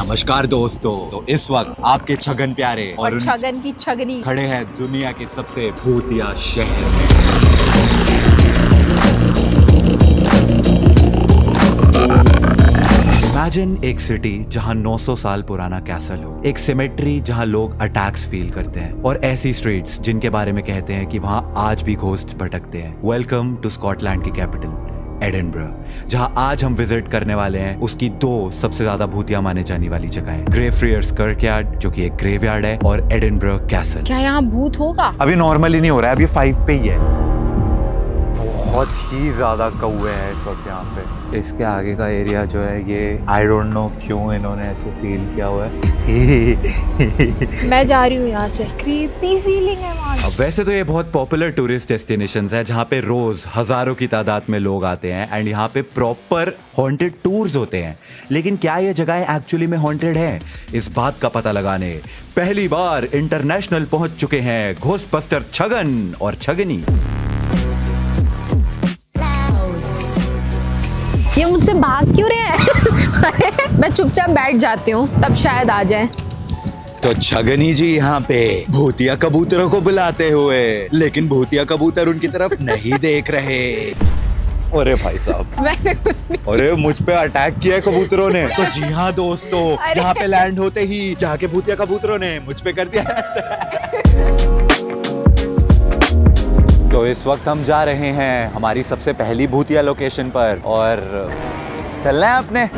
नमस्कार दोस्तों। तो इस वक्त आपके छगन प्यारे और छगन की छगनी खड़े हैं दुनिया के सबसे भूतिया शहर में। इमेजिन एक सिटी जहां 900 साल पुराना कैसल हो, एक सिमेट्री जहां लोग अटैक्स फील करते हैं और ऐसी स्ट्रीट्स जिनके बारे में कहते हैं कि वहां आज भी घोस्ट भटकते हैं। वेलकम टू स्कॉटलैंड की कैपिटल एडिनबरा, जहां आज हम विजिट करने वाले हैं उसकी दो सबसे ज्यादा भूतिया माने जाने वाली जगह, ग्रेवफ्रियर्स कर्कयार्ड जो कि एक ग्रेवयार्ड है और एडिनबरा कैसल। क्या यहाँ भूत होगा? अभी नॉर्मली नहीं हो रहा है, अभी 5 पे ही है। बहुत ही ज्यादा कौवे हैं इस वक्त यहाँ पे। इसके आगे का एरिया जो है ये आई डोंट नो क्यों इन्होंने ऐसे सील किया हुआ है। मैं जा रही हूँ यहाँ से, क्रीपी फीलिंग है वहाँ। वैसे तो ये बहुत पॉपुलर टूरिस्ट डेस्टिनेशंस है जहाँ पे रोज हजारों की तादाद में लोग आते हैं एंड यहाँ पे प्रॉपर हॉन्टेड टूर्स होते हैं। लेकिन क्या ये जगह एक्चुअली में हॉन्टेड है, इस बात का पता लगाने पहली बार इंटरनेशनल पहुंच चुके हैं घोस्टबस्टर छगन और छगनी। ये मुझसे भाग क्यों रहे हैं? मैं चुपचाप बैठ जाती हूँ, तब शायद आ जाए। तो छगनी जी यहाँ पे भूतिया कबूतरों को बुलाते हुए, लेकिन भूतिया कबूतर उनकी तरफ नहीं देख रहे। अरे भाई साहब, मैंने कुछ नहीं। अरे मुझ पे अटैक किया है कबूतरों ने। तो जी हाँ दोस्तों, यहाँ पे लैंड होते ही यहाँ के भूतिया कबूतरों ने मुझ पे कर दिया। तो इस वक्त हम जा रहे हैं हमारी सबसे पहली भूतिया लोकेशन पर और चलना है अपने,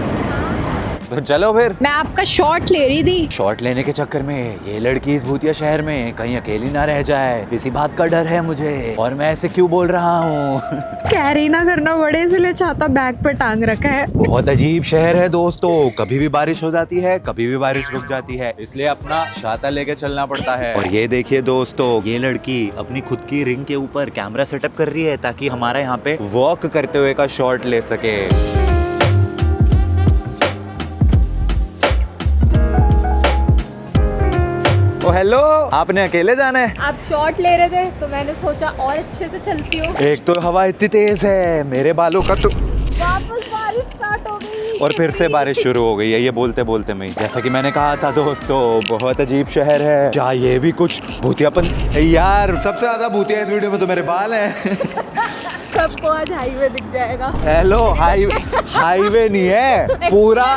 तो चलो फिर। मैं आपका शॉट ले रही थी। शॉट लेने के चक्कर में ये लड़की इस भूतिया शहर में कहीं अकेली ना रह जाए, इसी बात का डर है मुझे। और मैं ऐसे क्यों बोल रहा हूँ? कैरी ना करना बड़े, इसलिए छाता बैग पे टांग रखा है। बहुत अजीब शहर है दोस्तों, कभी भी बारिश हो जाती है, कभी भी बारिश रुक जाती है, इसलिए अपना छाता लेके चलना पड़ता है। और ये देखिए दोस्तों, ये लड़की अपनी खुद की रिंग के ऊपर कैमरा सेटअप कर रही है ताकि हमारा यहाँ पे वॉक करते हुए का शॉट ले सके। हेलो, आपने अकेले जाना है? आप शॉट ले रहे थे तो मैंने सोचा और अच्छे से चलती हूँ। एक तो हवा इतनी तेज है, मेरे बालों का तो वापस बारिश स्टार्ट हो गई और फिर से बारिश शुरू हो गई है। ये बोलते बोलते मैं, जैसा कि मैंने कहा था दोस्तों, बहुत अजीब शहर है। क्या ये भी कुछ भूतियापन? यार सबसे ज्यादा भूतिया इस वीडियो में तो मेरे बाल हैं। सबको आज हाईवे दिख जाएगा। हेलो, हाईवे नहीं है, पूरा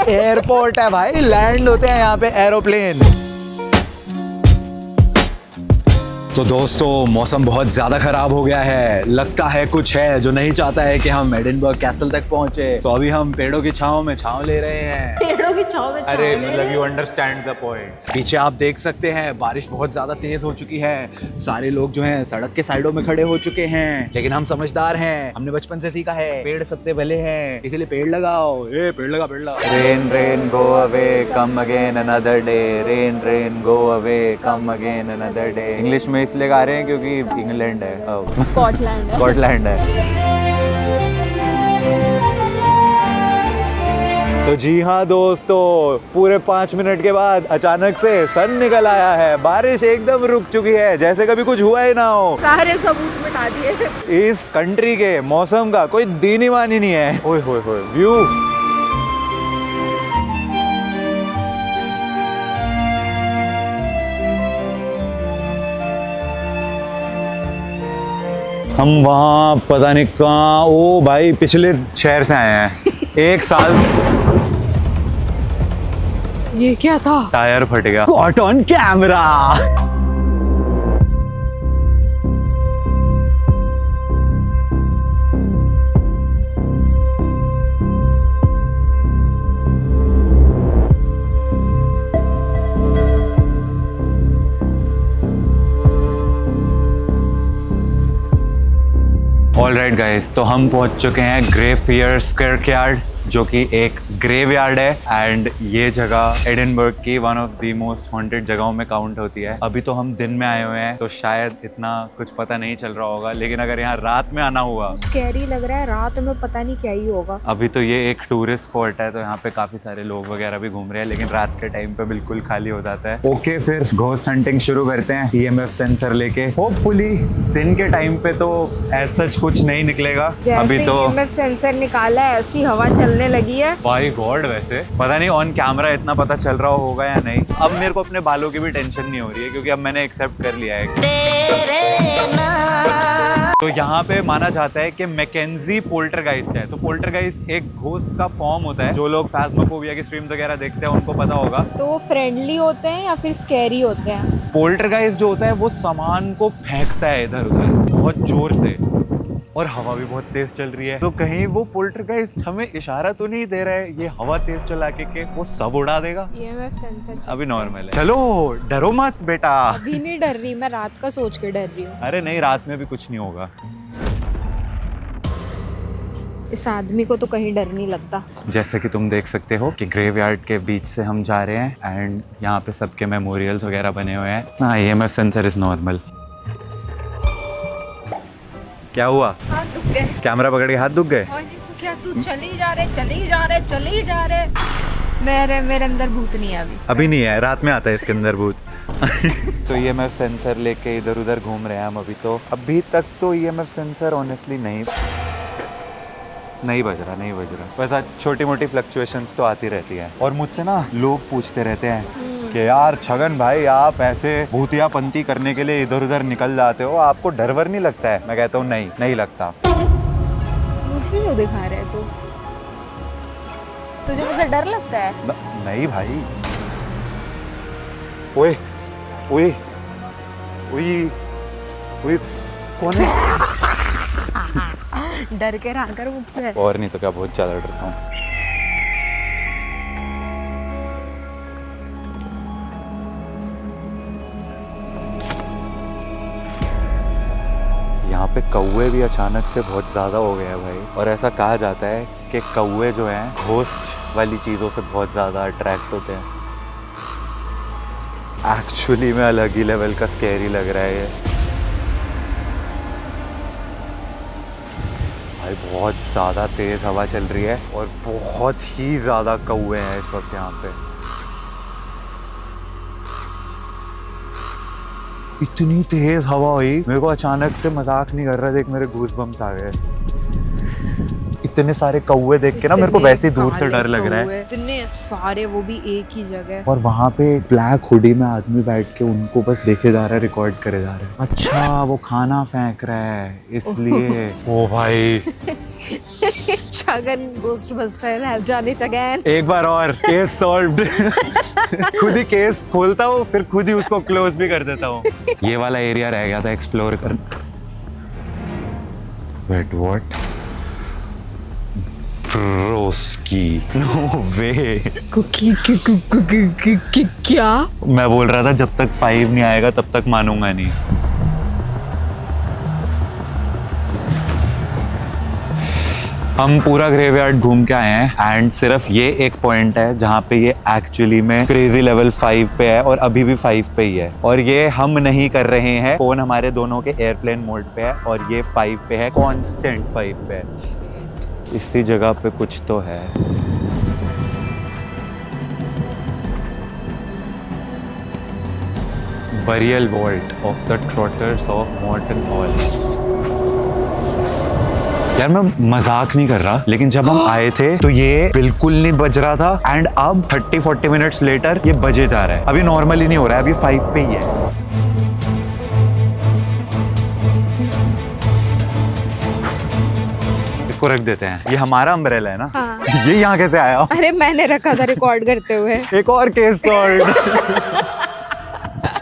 एयरपोर्ट है भाई, लैंड होते हैं यहाँ पे एरोप्लेन। तो दोस्तों मौसम बहुत ज्यादा खराब हो गया है, लगता है कुछ है जो नहीं चाहता है कि हम एडिनबर्ग कैसल तक पहुंचे। तो अभी हम पेड़ों की छांव में छांव ले रहे हैं। पेड़ों की छांव में? अरे मतलब यू अंडरस्टैंड द पॉइंट। पीछे आप देख सकते हैं बारिश बहुत ज्यादा तेज हो चुकी है, सारे लोग जो हैं सड़क के साइडों में खड़े हो चुके हैं। लेकिन हम समझदार हैं, हमने बचपन से सीखा है पेड़ सबसे भले हैं, इसीलिए पेड़ लगाओ। ए पेड़ लगा, पेड़ लगा। Rain rain go away come again another day, rain rain go away come again another day. English में इसलिए गा रहे हैं क्योंकि इंग्लैंड है, स्कॉटलैंड है। तो जी हाँ दोस्तों, पूरे 5 मिनट के बाद अचानक से सन निकल आया है, बारिश एकदम रुक चुकी है, जैसे कभी कुछ हुआ ही ना हो। सारे सबूत मिटा दिए। इस कंट्री के मौसम का कोई दीनी मानी नहीं है। ओए होए होए, व्यू। हम वहाँ पता नहीं कहाँ, ओ भाई पिछले शहर से आए हैं। 1 साल। ये क्या था? टायर फट गया। Caught on camera. Alright guys, तो हम पहुंच चुके हैं ग्रेवफ्रियर्स कर्कयार्ड, जो कि एक ग्रेवयार्ड है एंड ये जगह एडिनबर्ग की one of the most haunted जगहों में काउंट होती है। अभी तो हम दिन में आए हुए हैं तो शायद इतना कुछ पता नहीं चल रहा होगा, लेकिन अगर यहाँ रात में आना हुआ, स्कैरी लग रहा है, रात में पता नहीं क्या ही होगा। अभी तो ये एक टूरिस्ट स्पॉट है तो यहाँ पे काफी सारे लोग वगैरह भी घूम रहे हैं, लेकिन रात के टाइम पे बिल्कुल खाली हो जाता है। ओके, फिर घोस्ट हंटिंग शुरू करते हैं EMF सेंसर लेके। होपफुली दिन के टाइम पे तो ऐसा कुछ नहीं निकलेगा। अभी तो EMF सेंसर निकाला है, ऐसी हवा चलने चलने लगी है। बाय गॉड, वैसे पता नहीं ऑन कैमरा इतना पता चल रहा होगा या नहीं। अब मेरे को अपने बालों की भी टेंशन नहीं हो रही है क्योंकि अब मैंने एक्सेप्ट कर लिया है। तो यहाँ पे माना जाता है कि मैकेंजी पोल्टरगाइस्ट है। तो पोल्टरगाइस्ट एक घोस्ट का फॉर्म होता है। जो लोग फैस्मोफोबिया की स्ट्रीम्स वगैरह देखते हैं उनको पता होगा। तो वो फ्रेंडली होते हैं या फिर स्कैरी होते हैं? पोल्टरगाइस्ट जो होता है वो सामान को फेंकता है इधर उधर बहुत जोर से, और हवा भी बहुत तेज चल रही है। तो कहीं वो पोल्टरगाइस्ट हमें इशारा तो नहीं दे रहा है ये हवा तेज चला के वो सब उड़ा देगा? EMF सेंसर अभी नॉर्मल है। चलो डरो मत बेटा। अभी नहीं डर रही, मैं रात का सोच के डर रही हूँ। अरे नहीं, रात में भी कुछ नहीं होगा। इस आदमी को तो कहीं डर नहीं लगता। जैसे कि तुम देख सकते हो कि ग्रेवयार्ड के बीच से हम जा रहे हैं एंड यहाँ पे सबके मेमोरियल्स वगैरह बने हुए हैं। हाँ, EMF सेंसर इज नॉर्मल। क्या हुआ? हाथ दुख गए। कैमरा पकड़ के हाथ दुख गए? और नहीं तो क्या, तू चली जा रहे। मेरे अंदर भूत नहीं है अभी नहीं है, रात में आता है इसके अंदर भूत। तो EMF सेंसर लेके इधर उधर घूम रहे हैं हम अभी तक तो EMF सेंसर ऑनेस्टली नहीं बज रहा। वैसा छोटी मोटी फ्लक्चुएशंस तो आती रहती हैं। और मुझसे ना लोग पूछते रहते हैं कि यार छगन भाई, आप ऐसे भूतियापंती करने के लिए इधर उधर निकल जाते हो, आपको डर वर नहीं लगता है? मैं कहता हूँ नहीं लगता। मुझे क्यों दिखा रहे तू? तुझे मुझसे डर लगता है? नहीं भाई। ओए ओए ओए ओए, कौन है? डर के रहा कर मुझसे। और नहीं तो क्या, बहुत ज्यादा डरता हूँ। यहाँ पे कौवे भी अचानक से बहुत ज़्यादा हो गए हैं भाई। और ऐसा कहा जाता है कि कौवे जो हैं घोस्ट वाली चीज़ों से बहुत ज़्यादा अट्रैक्ट होते हैं। एक्चुअली में अलग ही लेवल का स्कैरी लग रहा है ये भाई। बहुत ज़्यादा तेज़ हवा चल रही है और बहुत ही ज़्यादा कौवे हैं इस वक्त यहाँ पे। इतनी तेज हवा हुई, मेरे को अचानक से, मजाक नहीं कर रहा, देख मेरे गूज़बम्स आ गए। इतने सारे कौवे देख के ना मेरे को वैसे ही दूर से डर लग रहा है। इतने सारे, वो भी एक ही जगह। और वहाँ पे ब्लैक हुडी में आदमी बैठ के उनको बस देखे जा रहा है, रिकॉर्ड करे जा रहा है। अच्छा, वो खाना फेंक रहा है इसलिए। ओ भाई। Chhagan ghostbuster has done it again. एक बार और केस सॉल्व्ड। खुद ही केस खोलता हूँ, फिर खुद ही उसको क्लोज भी कर देता हूँ। ये वाला एरिया रह गया था एक्सप्लोर कर। Wait what? रोस्की, नो वे। क्या? मैं बोल रहा था जब तक 5 नहीं आएगा तब तक मानूंगा नहीं। हम पूरा ग्रेवयार्ड घूम के आए हैं एंड सिर्फ ये एक पॉइंट है जहाँ पे ये एक्चुअली में क्रेजी लेवल 5 पे है और अभी भी 5 पे ही है। और ये हम नहीं कर रहे हैं, फोन हमारे दोनों के एयरप्लेन मोड पे है और ये 5 पे है, कांस्टेंट 5 पे है। इसी जगह पे कुछ तो है। Burial vault of the trotters of Morton Hall. यार मैं मजाक नहीं कर रहा, लेकिन जब हम आए थे तो ये बिल्कुल नहीं बज रहा था एंड अब 30-40 मिनट्स लेटर ये बजे जा रहा है। अभी नॉर्मली नहीं हो रहा है, अभी 5 पे ही है। इसको रख देते हैं, ये हमारा अम्ब्रेला है ना। हाँ। ये यहाँ कैसे आया? अरे मैंने रखा था रिकॉर्ड करते हुए। एक और केस सॉल्व।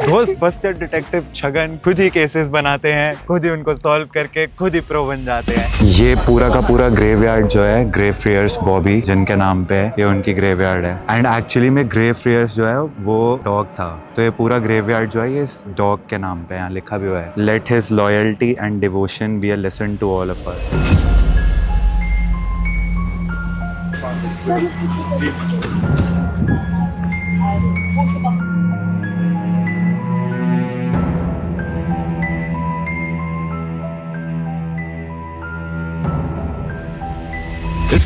घोस्टबस्टर डिटेक्टिव छगन खुद ही केसेस बनाते हैं, खुद ही उनको सॉल्व करके खुद ही प्रो बन जाते हैं। ये पूरा का पूरा ग्रेवयार्ड जो है ग्रेवफ्रियर्स बॉबी जिनके नाम पे है, ये उनकी ग्रेवयार्ड है। एंड एक्चुअली में ग्रेवफ्रियर्स जो है वो डॉग था, तो ये पूरा ग्रेवयार्ड जो है ये इस डॉग के नाम पे यहाँ लिखा भी हुआ है। Let his loyalty and devotion be a lesson to all of us.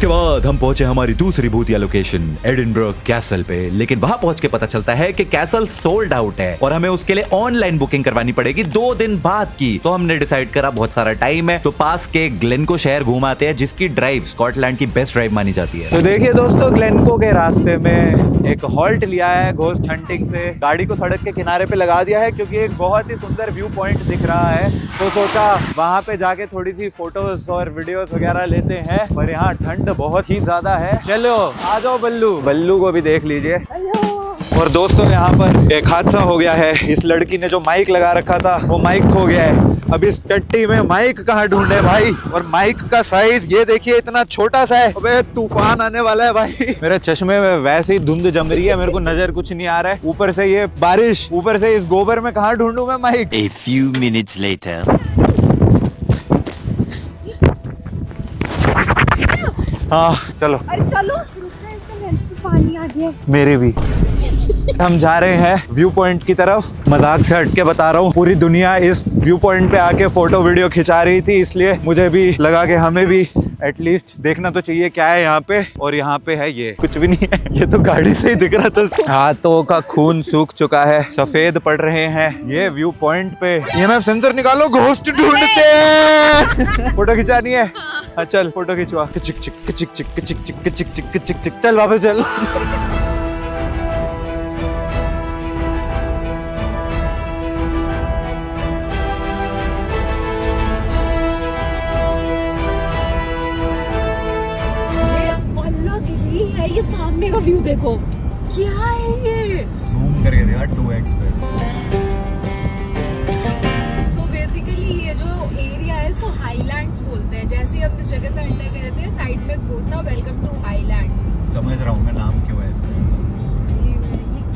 उसके बाद हम पहुंचे हमारी दूसरी भूतिया लोकेशन एडिनबर्ग कैसल पे, लेकिन वहां पहुंच के पता चलता है कि कैसल सोल्ड आउट है और हमें उसके लिए ऑनलाइन बुकिंग करवानी पड़ेगी 2 दिन बाद की। तो हमने डिसाइड करा बहुत सारा टाइम है तो पास के ग्लेनको शहर घुमाते हैं, जिसकी ड्राइव स्कॉटलैंड की बेस्ट ड्राइव मानी जाती है। तो देखिए दोस्तों, ग्लेनको के रास्ते में एक हॉल्ट लिया है घोस्ट हंटिंग से, गाड़ी को सड़क के किनारे पे लगा दिया है क्योंकि एक बहुत ही सुंदर व्यू पॉइंट दिख रहा है। तो सोचा वहां पे जाके थोड़ी सी फोटोज और वीडियोस वगैरह लेते हैं, पर यहाँ ठंड बहुत ही ज्यादा है। चलो आ जाओ बल्लू को भी देख लीजिए। और दोस्तों यहाँ पर एक हादसा हो गया है, इस लड़की ने जो माइक लगा रखा था वो माइक खो गया है। अब इस टट्टी में माइक कहाँ ढूंढे भाई, और माइक का साइज ये देखिए इतना छोटा सा है। अबे तूफान आने वाला है भाई। मेरे चश्मे में वैसे ही धुंध जम रही है, मेरे को नजर कुछ नहीं आ रहा है, ऊपर से ये बारिश, ऊपर से इस गोबर में कहाँ ढूंढूं मैं mic. A few minutes later. हाँ चलो। अरे चलो, पानी आ गया। मेरे भी। हम जा रहे हैं व्यू पॉइंट की तरफ। मजाक से हटके बता रहा हूँ, पूरी दुनिया इस व्यू पॉइंट पे आके फोटो वीडियो खिंचा रही थी, इसलिए मुझे भी लगा कि हमें भी एटलीस्ट देखना तो चाहिए क्या है यहाँ पे। और यहाँ पे है ये कुछ भी नहीं है, ये तो गाड़ी से ही दिख रहा था। हाथों का खून सूख चुका है, सफेद पड़ रहे हैं ये व्यू पॉइंट पे। EMF सेंसर निकालो, घोस्ट ढूंढते हैं। फोटो खिंचानी है? हाँ चल फोटो खिंचवा। चिक चिक चिक चिक चिक चिक चिक चिक चिक चिक, चल वापस चल। ये सामने का व्यू देखो, क्या है ये? जूम करके देखा 2x पे। So basically ये जो एरिया है इसको हाईलैंड्स बोलते हैं। जैसे ही हम इस जगह पे एंटर करते हैं, साइड में एक बोर्ड था, वेलकम टू हाईलैंड्स। समझ रहा हूँ मैं नाम क्यों है इसका। ये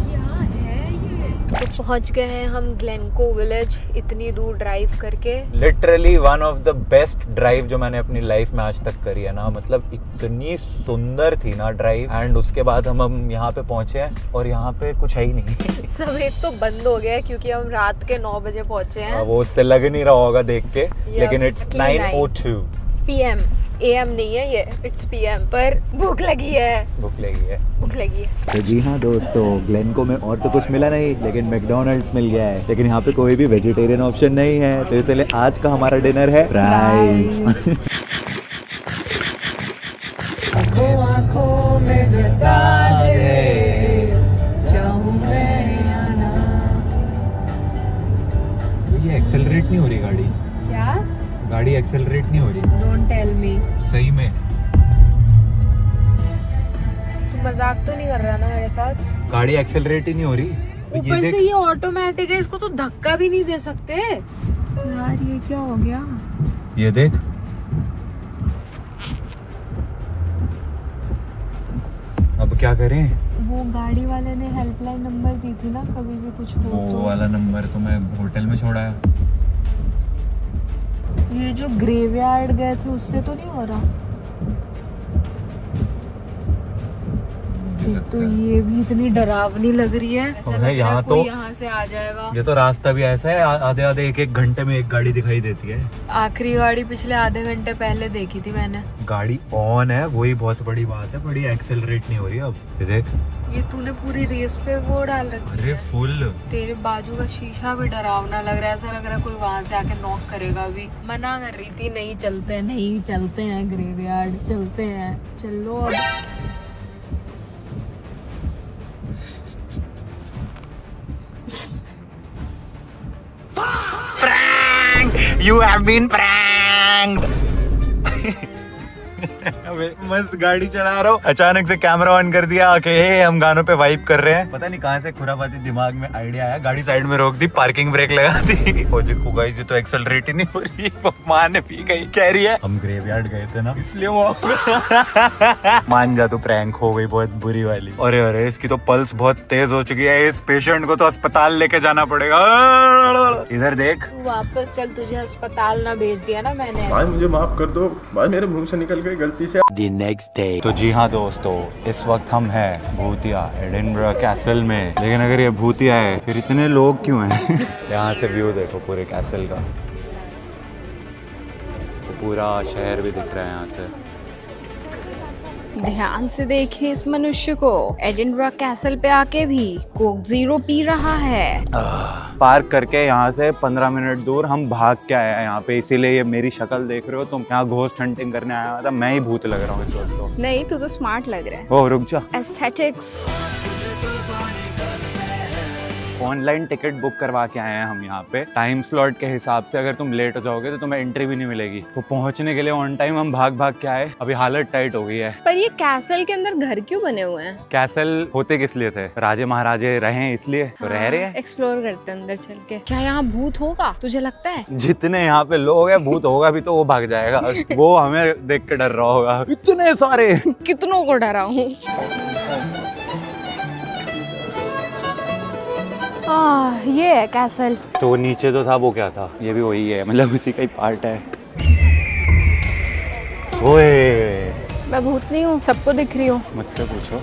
क्या है ये? तो पहुंच गए हैं हम ग्लेनको विलेज, इतनी दूर ड्राइव करके। Literally one of the best drive जो मैंने अपनी लाइफ में आज तक करी है ना, मतलब इतनी सुंदर थी ना ड्राइव। एंड उसके बाद हम यहाँ पे पहुंचे हैं और यहाँ पे कुछ है ही नहीं। सब एक तो बंद हो गया है क्योंकि हम रात के 9 बजे पहुंचे हैं। वो उससे लग नहीं रहा होगा देख के, लेकिन इट्स 9:02 PM। AM नहीं है ये, इट्स PM। पर भूख लगी है, भूख लगी है। तो जी हाँ दोस्तों, ग्लेनको में और तो कुछ मिला नहीं, लेकिन मैकडॉनल्ड्स मिल गया है। लेकिन यहाँ पे कोई भी वेजिटेरियन ऑप्शन नहीं है, तो इसलिए आज का हमारा डिनर है फ्राइज। आँखों में जता दे, चाहूं मैं या ना। ये एक्सेलरेट नहीं हो रही गाड़ी। क्या? गाड़ी एक्सेलरेट नहीं हो रही। Don't tell me. सही में तू मजाक तो नहीं कर रहा ना मेरे साथ? गाड़ी एक्सेलरेट ही नहीं हो रही। ऊपर से ये ऑटोमेटिक है, इसको तो धक्का भी नहीं दे सकते यार। ये क्या हो गया? ये देख, अब क्या करें? वो गाड़ी वाले ने हेल्पलाइन नंबर दी थी ना, कभी भी कुछ हो वो तो। वाला नंबर तो मैं होटल में छोड़ा है। ये जो ग्रेवयार्ड गए थे उससे तो नहीं हो रहा? तो ये भी इतनी डरावनी लग रही है, ऐसा लग रहा है यहाँ कोई तो यहाँ से आ जाएगा। ये तो रास्ता भी ऐसा है, आधे आधे एक घंटे में एक गाड़ी दिखाई देती है। आखिरी गाड़ी पिछले आधे घंटे पहले देखी थी मैंने। गाड़ी ऑन है, वही बहुत बड़ी बात है, बड़ी एक्सेलरेट नहीं हो रही अब। ये देख, ये तूने पूरी रेस पे वो डाल रखी अरे है। फुल। तेरे बाजू का शीशा भी डरावना लग रहा है, ऐसा लग रहा है कोई वहां से आके नॉक करेगा अभी। मना कर रही थी नहीं चलते हैं ग्रेवयार्ड, चलते हैं, चलो अब। You have been pranked. अबे मस्त गाड़ी चला रहा हूँ, अचानक से कैमरा ऑन कर दिया कि हम गानों पे वाइब कर रहे हैं। पता नहीं कहाँ से खुरापाती दिमाग में आइडिया आया, गाड़ी साइड में रोक दी, पार्किंग ब्रेक लगा दी। ओ देखो गाइस, ये तो एक्सेलरेट ही नहीं हो रही। माँ ने पी गई, कह रही है हम ग्रेवयार्ड गए थे ना इसलिए वो मान जा, तो प्रैंक हो गई बहुत बुरी वाली। अरे अरे, इसकी तो पल्स बहुत तेज हो चुकी है, इस पेशेंट को तो अस्पताल लेके जाना पड़ेगा। इधर देख, तू वापस चल, तुझे अस्पताल ना भेज दिया ना मैंने। भाई मुझे माफ कर दो भाई, मेरे मुंह से निकल गई गलती से। The next day. तो जी हाँ दोस्तों, इस वक्त हम हैं भूतिया एडिनबर्ग कैसल में। लेकिन अगर ये भूतिया है फिर इतने लोग क्यों हैं? यहाँ से व्यू देखो पूरे कैसल का, तो पूरा शहर भी दिख रहा है यहाँ से। ध्यान से देखिए इस मनुष्य को, एडिनबरा कैसल पे आके भी कोक जीरो पी रहा है। पार्क करके यहाँ से 15 मिनट दूर हम भाग के आए हैं यहाँ पे, इसीलिए ये मेरी शक्ल देख रहे हो तुम। यहाँ घोस्ट हंटिंग करने आया हुआ था, मैं ही भूत लग रहा हूँ इस वक्त तो। नहीं, तू तो स्मार्ट लग रहा है। ओ रुक जा, एस्थेटिक्स। ऑनलाइन टिकट बुक करवा के आए हैं हम यहाँ पे टाइम स्लॉट के हिसाब से। अगर तुम लेट हो जाओगे तो तुम्हें एंट्री भी नहीं मिलेगी। तो पहुँचने के लिए ऑन टाइम हम भाग भाग के आए। अभी हालत टाइट हो गई है। पर ये कैसल के अंदर घर क्यों बने हुए हैं? कैसल होते किस लिए थे? राजे महाराजे रहे हैं इसलिए तो रह रहे हैं। एक्सप्लोर करते हैं अंदर चल के। क्या यहाँ भूत होगा तुझे लगता है? जितने यहाँ पे लोग हैं, भूत होगा भी तो वो भाग जाएगा। वो हमें देख के डर रहा होगा। इतने सारे कितनों को डरा हूँ। ये है कैसल। तो नीचे तो था, वो क्या था? ये भी वही है, मतलब उसी का ही पार्ट है। ओए मैं भूत नहीं हूँ, सबको दिख रही हूँ। मुझसे पूछो।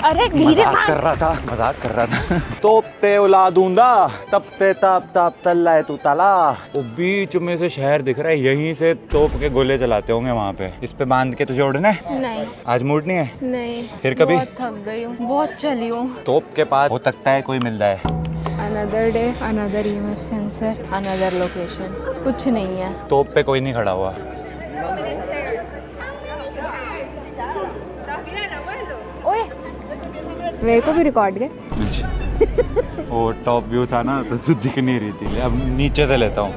अरे धीरे मजाक कर रहा था। तोपते उला दूंगा तब ते ताप ताप तल्ला तू ताला। वो बीच में से शहर दिख रहा है, यहीं से तोप के गोले चलाते होंगे वहाँ पे। इस पे बांध के तुझे उड़ना है? नहीं। आज मूड नहीं है? नहीं। फिर कभी? बहुत थक गई हूँ, बहुत चली हूँ। तोप के पास हो सकता है कोई मिल जाए। Another day, another EMF sensor, another location. कुछ नहीं है। तोप पे कोई नहीं खड़ा हुआ। ओए मेरे को भी रिकॉर्ड कर। वो टॉप व्यू था ना तो तू दिख नहीं रही थी। अब नीचे से लेता हूँ।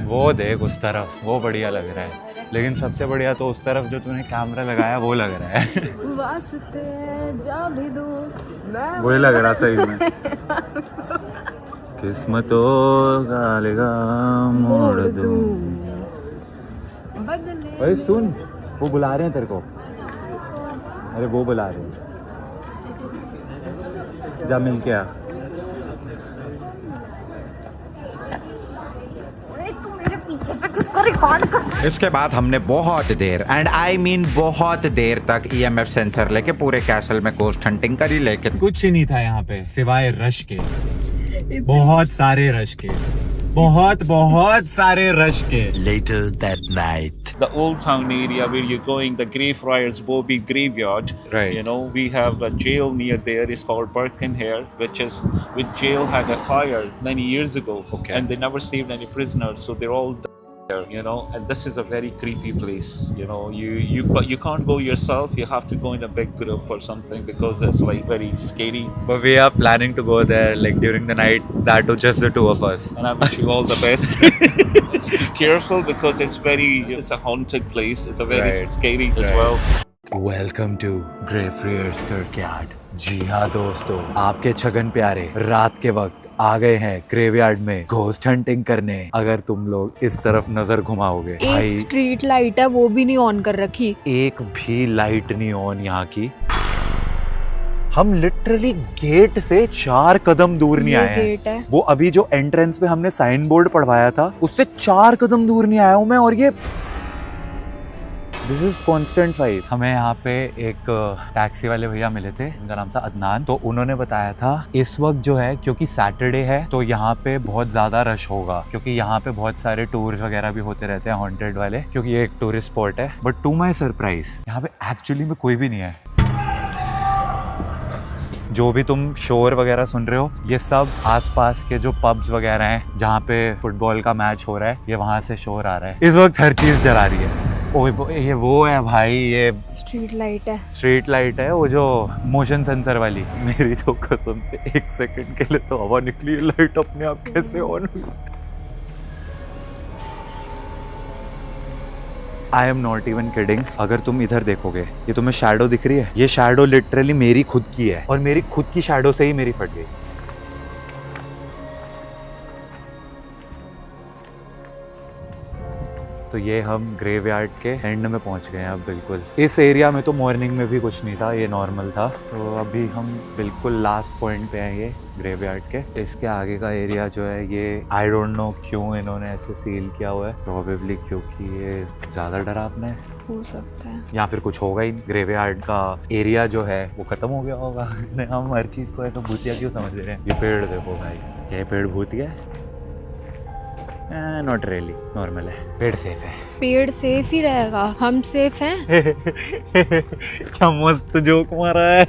वो देख उस तरफ, वो बढ़िया लग रहा है। लेकिन सबसे बढ़िया तो उस तरफ जो तूने कैमरा लगाया वो लग रहा है। वही लग रहा सही में। किस्मतों का अलगाम मोड़ दूं। भाई सुन, वो बुला रहे हैं तेरे को। अरे वो बुला रहे हैं, जा मिल के आ। इसके बाद हमने बहुत देर एंड आई मीन बहुत देर तक EMF सेंसर लेके पूरे कैसल में गोस्ट हंटिंग करी, लेकिन कुछ ही नहीं था यहाँ पे सिवाय रश के। बहुत सारे रश के, बहुत सारे रश के। Later that night. The old town area where you're going, the Greyfriars Bobby Graveyard. Right. You know, we have a jail near there. It's called Birkenhead, which jail had a fire many years ago. Okay. And they never saved any prisoners, so they're all there, you know. And this is a very creepy place. You know, but you can't go yourself. You have to go in a big group or something because it's like very scary. But we are planning to go there like during the night. That was just the two of us. And I wish you all the best. Be careful because it's a haunted place. It's a very scary as well. Welcome to Greyfriars Kirkyard. जी हाँ दोस्तों, आपके छगन प्यारे रात के वक्त आ गए हैं graveyard में घोस्ट हंटिंग करने। अगर तुम लोग इस तरफ नजर घुमाओगे, एक स्ट्रीट लाइट है वो भी नहीं ऑन कर रखी। एक भी लाइट नहीं ऑन यहाँ की। हम लिटरली गेट से 4 कदम दूर नहीं आए हैं। वो अभी जो एंट्रेंस पे हमने साइन बोर्ड पढ़वाया था उससे 4 कदम दूर नहीं आया हूँ मैं। और ये दिस इज कॉन्स्टेंट 5। हमें यहाँ पे एक टैक्सी वाले भैया मिले थे, उनका नाम था अदनान। तो उन्होंने बताया था इस वक्त जो है, क्योंकि सैटरडे है तो यहाँ पे बहुत ज्यादा रश होगा, क्योंकि यहाँ पे बहुत सारे टूर्स वगैरह भी होते रहते हैं हॉन्टेड वाले, क्योंकि ये एक टूरिस्ट स्पॉट है। बट टू माई सरप्राइज यहाँ पे एक्चुअली में कोई भी नहीं है। जो भी तुम शोर वगैरह सुन रहे हो, ये सब आसपास के जो पब्स वगैरह हैं जहाँ पे फुटबॉल का मैच हो रहा है, ये वहाँ से शोर आ रहा है। इस वक्त हर चीज डरा रही है। ओए ये वो है भाई, ये स्ट्रीट लाइट है वो जो मोशन सेंसर वाली। मेरी तो कसम से 1 सेकंड के लिए तो हवा निकली, लाइट अपने आप कैसे ऑन हुई। I am not even kidding. अगर तुम इधर देखोगे, ये तुम्हें शैडो दिख रही है, ये शैडो लिटरली मेरी खुद की है और मेरी खुद की शैडो से ही मेरी फट गई। तो ये हम ग्रेवयार्ड के एंड में पहुंच गए हैं अब बिल्कुल। इस एरिया में तो मॉर्निंग में भी कुछ नहीं था, ये नॉर्मल था। तो अभी हम बिल्कुल लास्ट पॉइंट पे आएंगे ग्रेवयार्ड के। इसके आगे का एरिया जो है ये आई डोंट नो क्यों इन्होंने ऐसे सील किया हुआ है। प्रोबेबली क्योंकि ये ज़्यादा डरावना है, हो सकता है, या फिर कुछ होगा ही नहीं। ग्रेवयार्ड का एरिया जो है वो खत्म हो गया होगा। हम हर चीज़ को है तो भूतिया क्यों समझ रहे हैं। ये पेड़ देखो भाई, क्या ये पेड़ भूतिया है? नॉट रियली, नॉर्मल है, पेड़ सेफ है। पेड़ सेफ ही रहेगा, हम सेफ हैं। क्या मस्त जोक मारा है।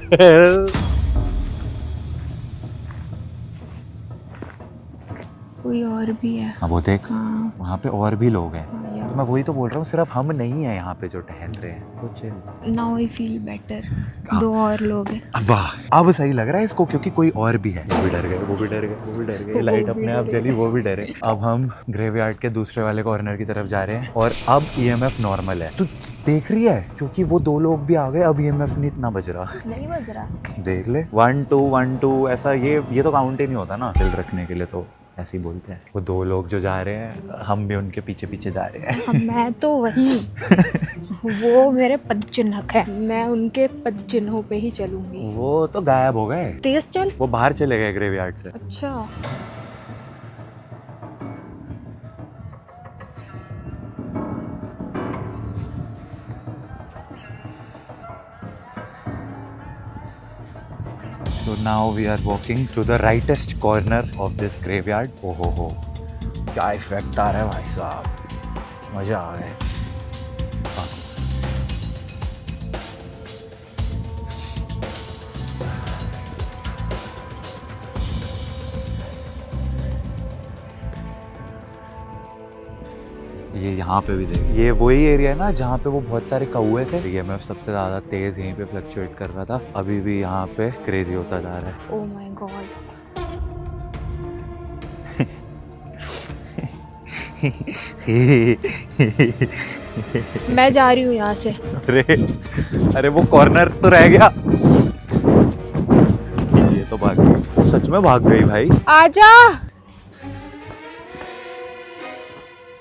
कोई और भी है। हाँ वो देख, हाँ वहाँ पे और भी लोग हैं। हाँ यार। तो मैं वही तो बोल रहा हूँ, सिर्फ हम नहीं है यहाँ पे जो टहल रहे हैं। So chill। Now I feel better. हाँ। 2 और लोग हैं। वाह, अब सही लग रहा है इसको, क्योंकि कोई और भी है। वो भी डर गए, वो भी डर गए, वो भी डर गए, लाइट अपने आप जली, वो भी डरे। अब हम ग्रेवयार्ड के दूसरे वाले कॉर्नर की तरफ जा रहे हैं और अब EMF नॉर्मल है। तू देख रही है, क्योंकि वो 2 लोग भी आ गए, अब EMF नहीं इतना बज रहा। नहीं बज रहा। देख ले, 1 2 1 2 ऐसा, ये तो काउंट ही नहीं होता ना दिल रखने के लिए, तो ऐसे ही बोलते हैं। वो 2 लोग जो जा रहे हैं, हम भी उनके पीछे पीछे जा रहे हैं। मैं तो वही वो मेरे पद चिन्हक है, मैं उनके पद चिन्हों पे ही चलूंगी। वो तो गायब हो गए, तेज चल। वो बाहर चले गए ग्रेवयार्ड से। अच्छा So now we are walking to the rightest corner of this graveyard. हो, क्या इफेक्ट आ रहा है भाई साहब, मजा आ गया। हाँ। ये यहाँ पे भी देख, ये वही एरिया है ना जहाँ पे वो बहुत सारे कौए थे। EMF सबसे ज्यादा तेज यहीं पे फ्लक्चुएट कर रहा था, अभी भी यहाँ पे क्रेजी होता जा रहा है। Oh my God. मैं जा रही हूँ यहाँ से। अरे वो कॉर्नर तो रह गया। ये तो भाग गई, वो सच में भाग गई भाई। आजा।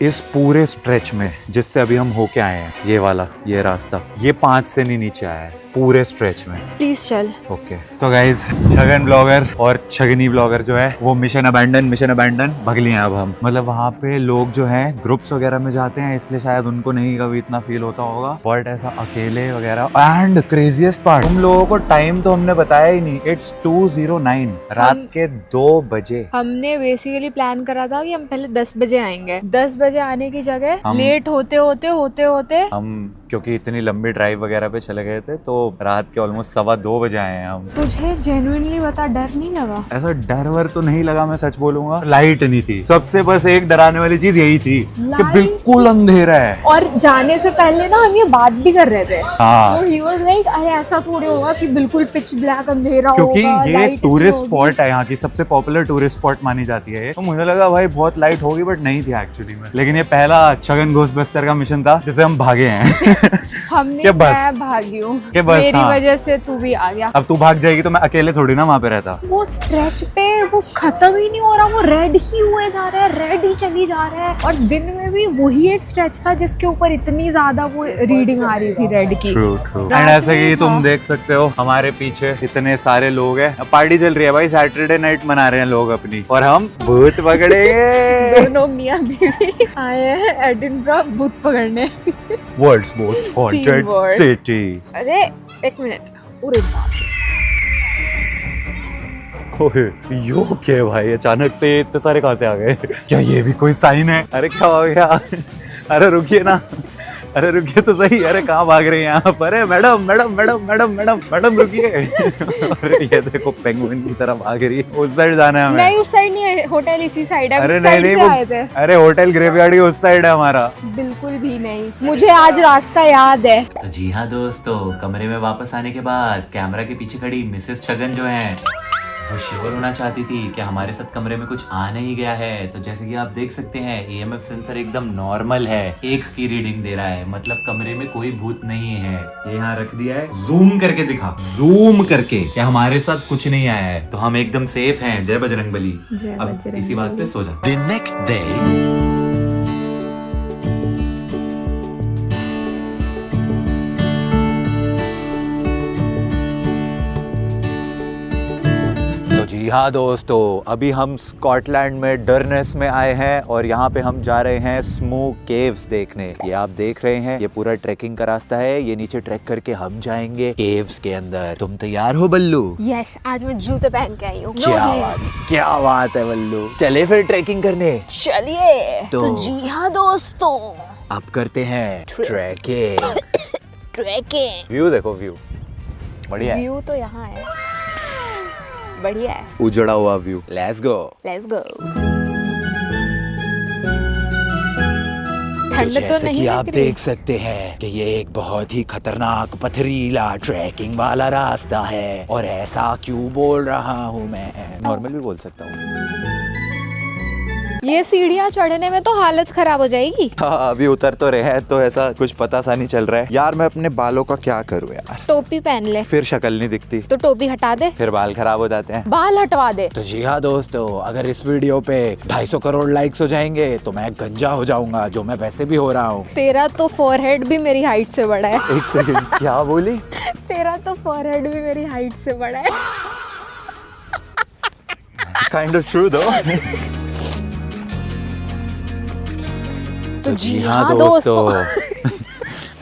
इस पूरे स्ट्रेच में जिससे अभी हम होके आए हैं, ये वाला, ये रास्ता, ये 5 से नहीं नीचे आया है पूरे स्ट्रेच में। प्लीज चल। ओके तो गाइज, छगन ब्लॉगर और छगनी ब्लॉगर जो है वो मिशन अबैंडन भग लिए हैं अब हम। मतलब वहाँ पे लोग जो हैं ग्रुप्स वगैरह में जाते हैं, इसलिए शायद उनको नहीं कभी इतना फील होता होगा, बट ऐसा अकेले वगैरह। एंड क्रेजीएस्ट पार्ट, तुम लोगों को टाइम तो हमने बताया ही नहीं, इट्स 2:09 रात के 2 बजे। हमने बेसिकली प्लान करा था कि हम पहले 10 बजे आएंगे। 10 बजे आने की जगह हम- लेट होते होते हम क्योंकि इतनी लंबी ड्राइव वगैरह पे चले गए थे, तो रात के ऑलमोस्ट 2:15 बजे आए हैं हम। तुझे जेन्युइनली बता, डर नहीं लगा? ऐसा डर वर तो नहीं लगा, मैं सच बोलूंगा। लाइट नहीं थी, सबसे बस एक डराने वाली चीज यही थी कि लाइट बिल्कुल अंधेरा है। और जाने से पहले ना हम ये बात भी कर रहे थे। हाँ। तो ही वाज लाइक, अरे ऐसा थोड़ी होगा कि बिल्कुल पिच ब्लैक अंधेरा क्योंकि होगा, ये लाइट टूरिस्ट नहीं स्पॉट है, यहाँ की सबसे पॉपुलर टूरिस्ट स्पॉट मानी जाती है ये। तो मुझे लगा भाई बहुत लाइट होगी, बट नहीं थी एक्चुअली में। लेकिन ये पहला छगन घोस्टबस्टर का मिशन था जिसे हम भागे हैं। हमने के बस। मैं भागी हूँ, के बस, मेरी हाँ। वजह से तू भी आ गया। अब तू भाग जाएगी तो मैं अकेले थोड़ी ना वहाँ पे रहता। वो स्ट्रेच पे वो खत्म ही नहीं हो रहा, वो रेड ही हुए जा रहा है, रेड ही चली जा रहा है। और दिन में भी वही एक स्ट्रेच था जिसके ऊपर इतनी ज्यादा वो रीडिंग आ रही थी रेड की। True true. रात एंड ऐसे में कि तुम था। देख सकते हो हमारे पीछे इतने सारे लोग हैं, पार्टी चल रही है भाई, सैटरडे नाइट मना रहे हैं लोग अपनी, और हम भूत पकड़ेंगे। दोनों मियां बीवी आए हैं एडिनबरा भूत पकड़ने। World's most haunted Teamwork. City. अरे एक मिनट, अरे बाप रे। ओए यो क्या भाई, अचानक से इतने सारे कहाँ से आ गए? क्या ये भी कोई साइन है? अरे क्या हो गया? अरे रुकिए ना, अरे रुकिए तो सही। अरे कहाँ भाग रहे हैं यहाँ पर? अरे madam madam madam madam madam madam रुकिए। अरे ये देखो पेंगुइन की तरह भाग रही है। उस साइड जाना है हमें। नहीं उस साइड नहीं है, होटल इसी साइड है। अरे इस नहीं side नहीं से आए थे। वो, अरे होटल ग्रेवयार्ड ही उस साइड है हमारा। बिल्कुल भी नहीं, मुझे आज रास्ता याद है। तो जी हाँ दोस्तों, कमरे में वापस आने के बाद कैमरा के पीछे खड़ी मिसेस छगन जो है वो श्योर होना चाहती थी कि हमारे साथ कमरे में कुछ आ नहीं गया है। तो जैसे कि आप देख सकते हैं EMF सेंसर एकदम नॉर्मल है, 1 की रीडिंग दे रहा है, मतलब कमरे में कोई भूत नहीं है। ये यहाँ रख दिया है, जूम करके दिखा, जूम करके कि हमारे साथ कुछ नहीं आया है, तो हम एकदम सेफ हैं। जय बजरंगबली। जय अब बजरंगबली। इसी बात पे सो जा। The next day. तो जी हाँ दोस्तों, अभी हम स्कॉटलैंड में डरनेस में आए हैं और यहाँ पे हम जा रहे हैं स्मूक केव्स देखने। ये आप देख रहे हैं, ये पूरा ट्रैकिंग का रास्ता है। ये नीचे ट्रैक करके हम जाएंगे केव्स के अंदर। तुम तैयार हो बल्लू? यस, आज मैं जूते पहन के आई हूँ। क्या बात है बल्लू, चले फिर ट्रैकिंग करने। चलिए। तो जी हाँ दोस्तों, अब करते हैं ट्रैकिंग। ट्रैकिंग। व्यू देखो, व्यू बढ़िया है। व्यू तो यहाँ है, बढ़िया है, उजड़ा हुआ view. Let's go. Let's go. ठंड तो जैसे नहीं कि आप लग रही। देख सकते हैं कि ये एक बहुत ही खतरनाक पथरीला ट्रैकिंग वाला रास्ता है। और ऐसा क्यों बोल रहा हूँ मैं, नॉर्मल भी बोल सकता हूँ। ये सीढ़ियाँ चढ़ने में तो हालत खराब हो जाएगी। हाँ, अभी उतर तो रहे हैं तो ऐसा कुछ पता सा नहीं चल रहा है। यार मैं अपने बालों का क्या करूँ यार, टोपी पहन ले। फिर शक्ल नहीं दिखती तो टोपी हटा दे, फिर बाल खराब हो जाते हैं। बाल हटवा दे। तो जी हाँ दोस्तों, अगर इस वीडियो पे 250 करोड़ लाइक्स हो जाएंगे तो मैं गंजा हो जाऊंगा, जो मैं वैसे भी हो रहा हूँ। तेरा तो फोरहेड भी मेरी हाइट से बड़ा है। एक सेकंड, क्या बोली? तेरा तो फोरहेड भी मेरी हाइट से बड़ा है। काइंड ऑफ ट्रू दो। तो जी हाँ दोस्तों,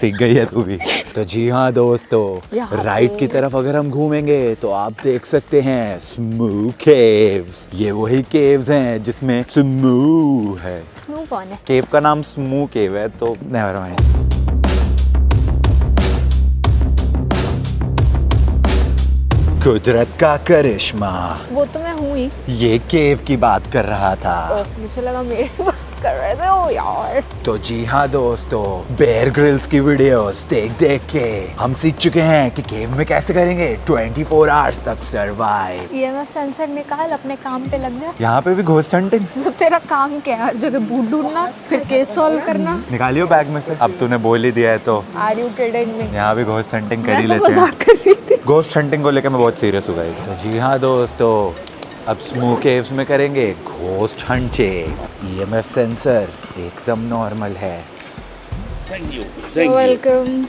सीख गई है तू भी। तो जी हाँ दोस्तों, यहाँ राइट पे- की तरफ अगर हम घूमेंगे तो आप देख सकते हैं स्मू केव्स। ये वही केव्स हैं जिसमें स्मू है। स्नू कौन है? केव का नाम स्मू केव है, तो नेवर माइंड। कुदरत का करिश्मा। वो तो मैं हूँ ही। ये केव की बात कर रहा था। मुझे लगा मेरी बात कर रहे थे। ओ यार। तो जी हाँ दोस्तों, बेयर ग्रिल्स की वीडियोस देख देख के हम सीख चुके हैं कि केव में कैसे करेंगे 24 आवर्स तक सरवाइव। EMF सेंसर निकाल, अपने काम पे लग जा। यहाँ पे भी घोस्ट हंटिंग। तो तेरा काम क्या है? हर जगह बूट ढूंढना, फिर केस सॉल्व करना। निकालियो बैग में से, अब तूने बोल ही दिया है तो आर यू किडिंग मी? यहाँ भी घोस्ट हंटिंग कर ही मैं तो लेते हैं। मजाक कर रही थी। घोस्ट हंटिंग को लेकर मैं बहुत सीरियस हूँ गाइस। तो जी हाँ दोस्तों, अब स्मू केव्स में करेंगे घोस्ट हंटिंग। EMF सेंसर एकदम नॉर्मल है। Welcome.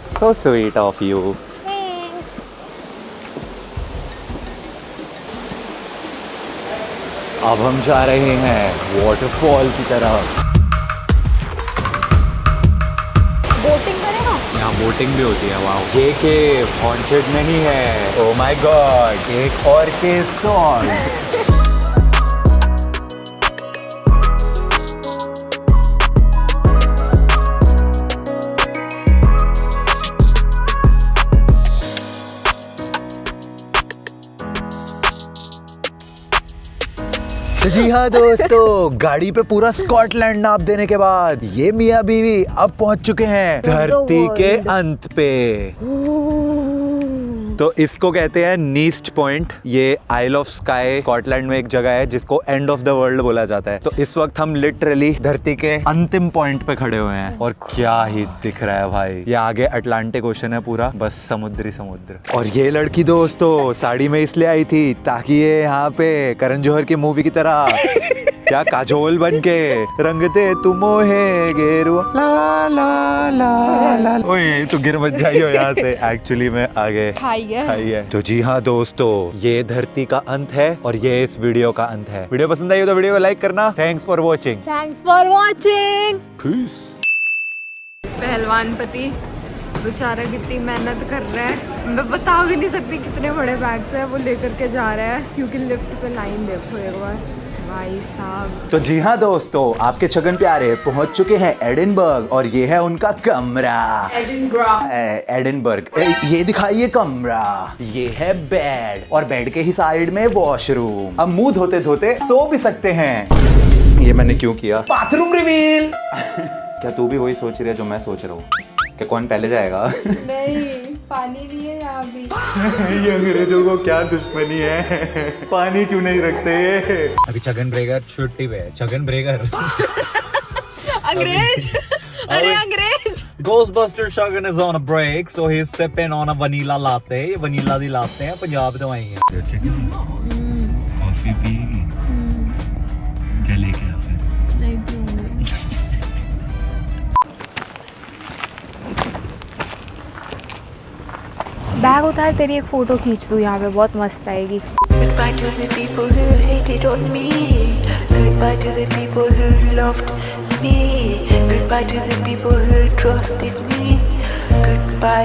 So sweet of you. Thanks. अब हम जा रहे हैं वाटरफॉल की तरफ। बोटिंग करेगा? यहाँ बोटिंग भी होती है। वाओ, ये केव हॉन्टेड नहीं है। ओह माय गॉड, एक और केव सॉल्व। तो जी हाँ दोस्तों, गाड़ी पे पूरा स्कॉटलैंड नाप देने के बाद ये मियाँ बीवी अब पहुंच चुके हैं धरती के अंत पे। तो इसको कहते हैं नीस्ट पॉइंट। ये आइल ऑफ स्काई स्कॉटलैंड में एक जगह है जिसको एंड ऑफ द वर्ल्ड बोला जाता है। तो इस वक्त हम लिटरली धरती के अंतिम पॉइंट पे खड़े हुए हैं और क्या ही दिख रहा है भाई। ये आगे अटलांटिक ओशन है पूरा, बस समुद्री समुद्र। और ये लड़की दोस्तों साड़ी में इसलिए आई थी ताकि ये यहाँ पे करण जौहर की मूवी की तरह क्या काजोल बन के रंगते तुम मोहे गेरुआ ला ला ला ला। ओए तू गिर मत जाइयो यहाँ से, एक्चुअली मैं आगे खाई है। तो जी हाँ दोस्तों, ये धरती का अंत है और ये इस वीडियो का अंत है। वीडियो पसंद आई हो तो वीडियो को लाइक करना। Thanks for watching. Thanks for watching. Peace. पहलवान पति बेचारा कितनी मेहनत कर रहा है, मैं बता भी नहीं सकती कितने बड़े बैग्स है वो लेकर के जा रहा है, क्योंकि लिफ्ट पे लाइन देखो एक बार भाई साहब। तो जी हाँ दोस्तों, आपके छगन प्यारे पहुंच चुके हैं एडिनबर्ग और ये है उनका कमरा। एडिनबर्ग। ये दिखाइए कमरा। ये है बेड और बेड के ही साइड में वॉशरूम। अब मुंह धोते धोते सो भी सकते हैं। ये मैंने क्यों किया? Bathroom reveal. क्या तू भी वही सोच रही है जो मैं सोच रहा हूँ कि कौन पहले जाएगा? नहीं, पानी नहीं है यहाँ भी। ये अंग्रेजों को क्या दुश्मनी है, पानी क्यों नहीं रखते? अभी छगन ब्रेगर छुट्टी पे है। छगन ब्रेगर अंग्रेज। अरे अंग्रेज। Ghostbuster Shagan is on a break, so he's sipping on a vanilla latte. ये vanilla दी लाते हैं, पंजाब तो आई है। कॉफी पिएगी? चले क्या फिर? नहीं पीऊंगी। बैग उतार, तेरी एक फोटो खींच दूँ यहाँ पे, बहुत मस्त आएगी। Goodbye to the people who hated on me. Goodbye to the people who loved me. Goodbye to the people who trusted me. Goodbye